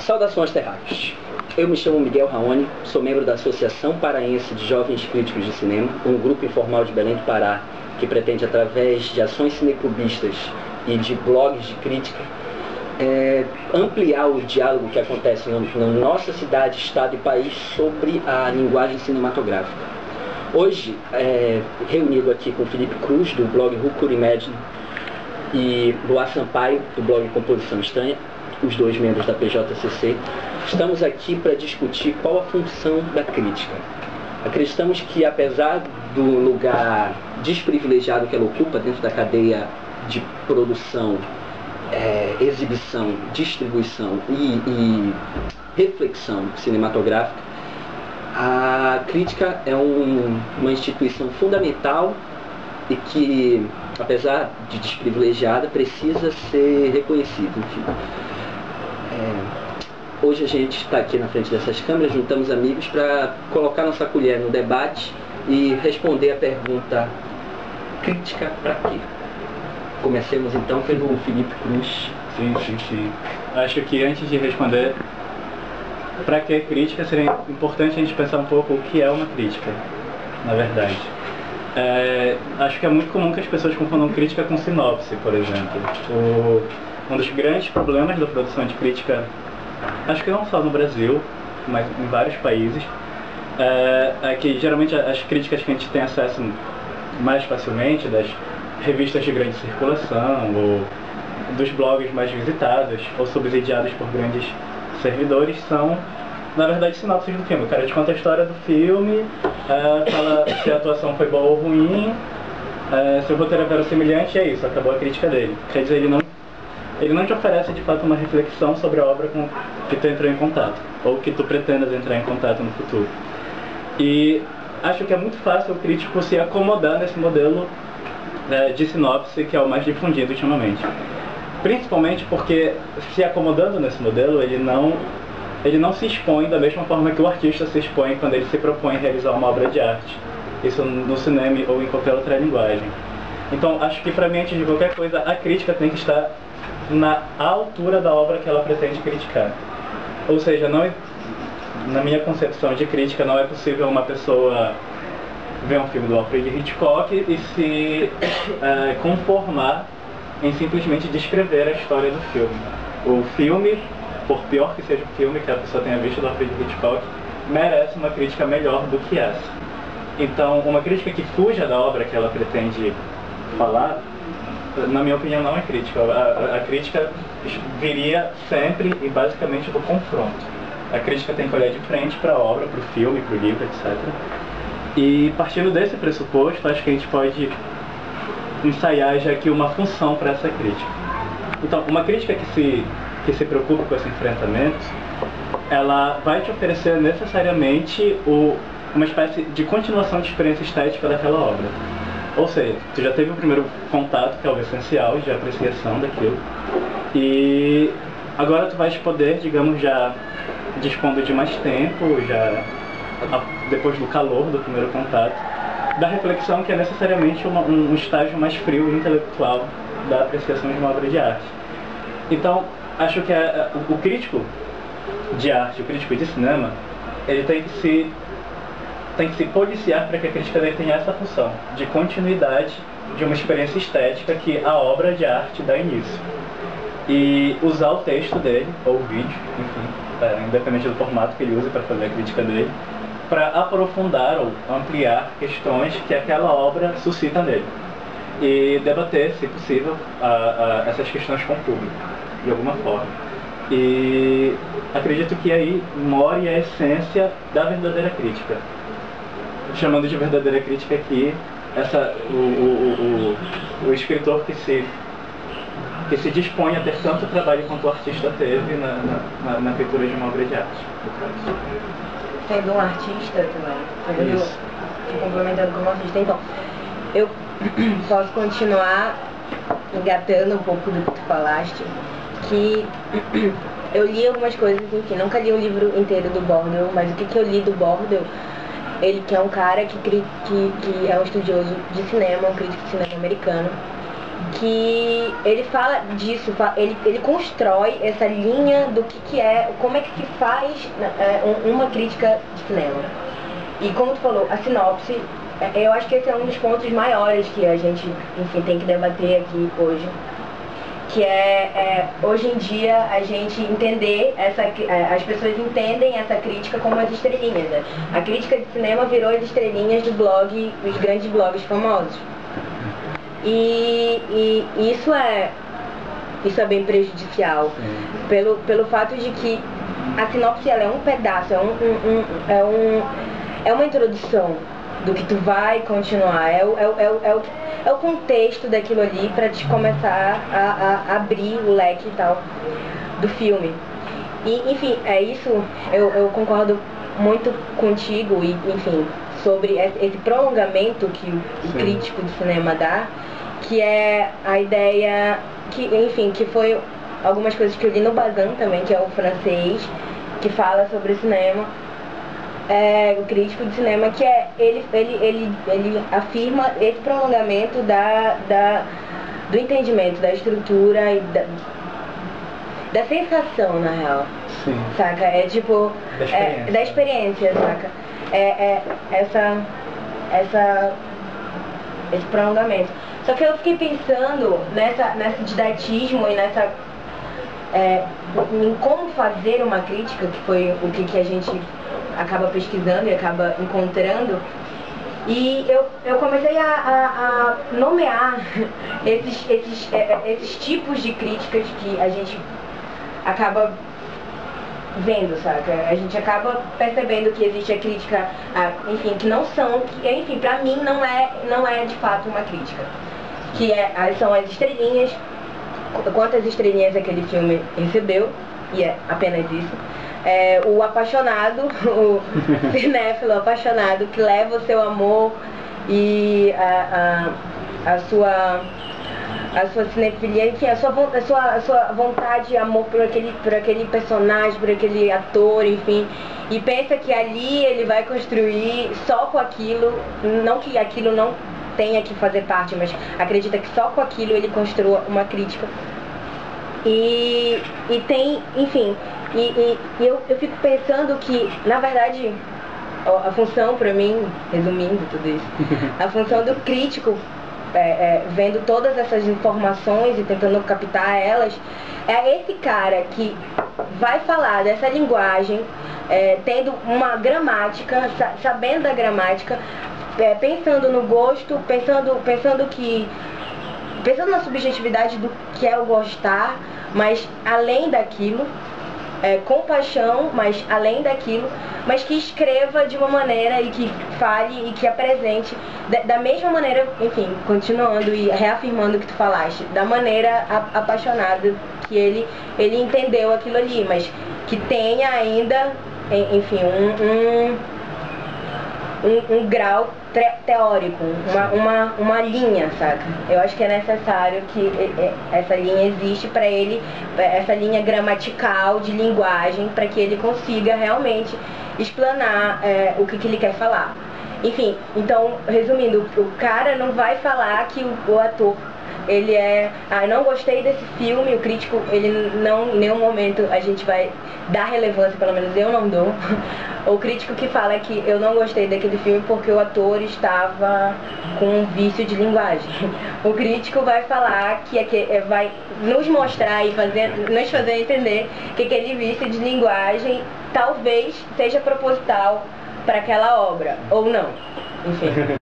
Saudações terráqueos. Eu me chamo Miguel Raoni, sou membro da Associação Paraense de Jovens Críticos de Cinema, um grupo informal de Belém do Pará que pretende, através de ações cineclubistas e de blogs de crítica, ampliar o diálogo que acontece na nossa cidade, estado e país sobre a linguagem cinematográfica. Hoje, reunido aqui com Felipe Cruz, do blog Who Could Imagine, e Luar Sampaio, do blog Composição Estranha, os dois membros da PJCC, estamos aqui para discutir qual a função da crítica. Acreditamos que, apesar do lugar desprivilegiado que ela ocupa dentro da cadeia de produção, exibição, distribuição e reflexão cinematográfica, a crítica é uma instituição fundamental e que, apesar de desprivilegiada, precisa ser reconhecida. Enfim. Hoje a gente está aqui na frente dessas câmeras, juntamos amigos para colocar nossa colher no debate e responder a pergunta: crítica para quê? Comecemos então pelo Felipe Cruz. Sim. Acho que antes de responder para que crítica, seria importante a gente pensar um pouco o que é uma crítica, na verdade. Acho que é muito comum que as pessoas confundam crítica com sinopse, por exemplo. Um dos grandes problemas da produção de crítica, acho que não só no Brasil, mas em vários países, é que geralmente as críticas que a gente tem acesso mais facilmente, das revistas de grande circulação, ou dos blogs mais visitados, ou subsidiados por grandes servidores, são, na verdade, sinopses do filme. O cara te conta a história do filme, fala se a atuação foi boa ou ruim, se o roteiro é verossimilhante, é isso, acabou a crítica dele. Quer dizer, ele não te oferece de fato uma reflexão sobre a obra com que tu entrou em contato, ou que tu pretendas entrar em contato no futuro. E acho que é muito fácil o crítico se acomodar nesse modelo de sinopse que é o mais difundido ultimamente. Principalmente porque, se acomodando nesse modelo, ele não se expõe da mesma forma que o artista se expõe quando ele se propõe a realizar uma obra de arte. Isso no cinema ou em qualquer outra linguagem. Então, acho que, para mim, antes de qualquer coisa, a crítica tem que estar na altura da obra que ela pretende criticar. Ou seja, na minha concepção de crítica, não é possível uma pessoa ver um filme do Alfred Hitchcock e se conformar em simplesmente descrever a história do filme. O filme, por pior que seja o filme que a pessoa tenha visto do Alfred Hitchcock, merece uma crítica melhor do que essa. Então, uma crítica que fuja da obra que ela pretende falar, na minha opinião, não é crítica. A crítica viria sempre e basicamente do confronto. A crítica tem que olhar de frente para a obra, para o filme, para o livro, etc. E partindo desse pressuposto, acho que a gente pode ensaiar já aqui uma função para essa crítica. Então, uma crítica que se preocupa com esse enfrentamento, ela vai te oferecer necessariamente uma espécie de continuação de experiência estética daquela obra. Ou seja, tu já teve o primeiro contato, que é o essencial, de apreciação daquilo, e agora tu vais poder, digamos, já dispondo de mais tempo, já depois do calor do primeiro contato, da reflexão, que é necessariamente um estágio mais frio e intelectual da apreciação de uma obra de arte. Então, acho que o crítico de arte, o crítico de cinema, ele tem que se policiar para que a crítica dele tenha essa função de continuidade de uma experiência estética que a obra de arte dá início. E usar o texto dele, ou o vídeo, enfim, independente do formato que ele use para fazer a crítica dele, para aprofundar ou ampliar questões que aquela obra suscita nele. E debater, se possível, essas questões com o público, de alguma forma. E acredito que aí mora a essência da verdadeira crítica. Chamando de verdadeira crítica aqui, o escritor que se dispõe a ter tanto trabalho quanto o artista teve na feitura de uma obra de arte. Sendo um artista também, complementando como artista. Então, eu posso continuar engatando um pouco do que tu falaste, que eu li algumas coisas, enfim, nunca li o livro inteiro do Bordow, mas o que eu li do Bordow, ele que é um cara que é um estudioso de cinema, um crítico de cinema americano, que ele fala disso, ele constrói essa linha do que é, como é que se faz uma crítica de cinema. E como tu falou, a sinopse, eu acho que esse é um dos pontos maiores que a gente, enfim, tem que debater aqui hoje. Que hoje em dia a gente entender, as pessoas entendem essa crítica como as estrelinhas, né? A crítica de cinema virou as estrelinhas do blog, os grandes blogs famosos. E isso é bem prejudicial, pelo fato de que a sinopse ela é um pedaço, é uma introdução do que tu vai continuar, é o contexto daquilo ali para te começar a abrir o leque e tal do filme. E, enfim, é isso, eu concordo muito contigo, e, enfim, sobre esse prolongamento que o crítico de cinema dá, que é a ideia, que, enfim, que foi algumas coisas que eu li no Bazin também, que é o francês, que fala sobre cinema. O crítico de cinema, que ele afirma esse prolongamento do entendimento, da estrutura e da sensação, na real. Sim. Saca? É tipo da experiência, saca? Esse prolongamento. Só que eu fiquei pensando nesse didatismo e em como fazer uma crítica, que foi o que a gente acaba pesquisando e acaba encontrando. E eu comecei a nomear esses tipos de críticas que a gente acaba vendo, saca? A gente acaba percebendo que existe a crítica, enfim, que não são, enfim, pra mim não é de fato uma crítica. Que são as estrelinhas, quantas estrelinhas aquele filme recebeu, e é apenas isso. O apaixonado, o cinéfilo apaixonado, que leva o seu amor e a sua cinefilia, enfim, a sua vontade e amor por aquele personagem, por aquele ator, enfim, e pensa que ali ele vai construir só com aquilo, não que aquilo não tenha que fazer parte, mas acredita que só com aquilo ele construa uma crítica. E tem, enfim, eu fico pensando que, na verdade, a função, pra mim, resumindo tudo isso, a função do crítico, vendo todas essas informações e tentando captar elas, é esse cara que vai falar dessa linguagem, tendo uma gramática, sabendo da gramática, pensando no gosto, pensando na subjetividade do que é o gostar, mas além daquilo, com paixão, mas além daquilo, mas que escreva de uma maneira e que fale e que apresente da mesma maneira, enfim, continuando e reafirmando o que tu falaste, da maneira apaixonada que ele entendeu aquilo ali, mas que tenha ainda, enfim, um grau teórico, uma linha, saca? Eu acho que é necessário que essa linha existe para ele, essa linha gramatical de linguagem, para que ele consiga realmente explanar o que ele quer falar. Enfim, então, resumindo, o cara não vai falar que o ator, ele não gostei desse filme, o crítico, ele não, em nenhum momento a gente vai dar relevância, pelo menos eu não dou. O crítico que fala que eu não gostei daquele filme porque o ator estava com um vício de linguagem. O crítico vai falar vai nos mostrar e nos fazer entender que aquele vício de linguagem talvez seja proposital para aquela obra, ou não. Enfim.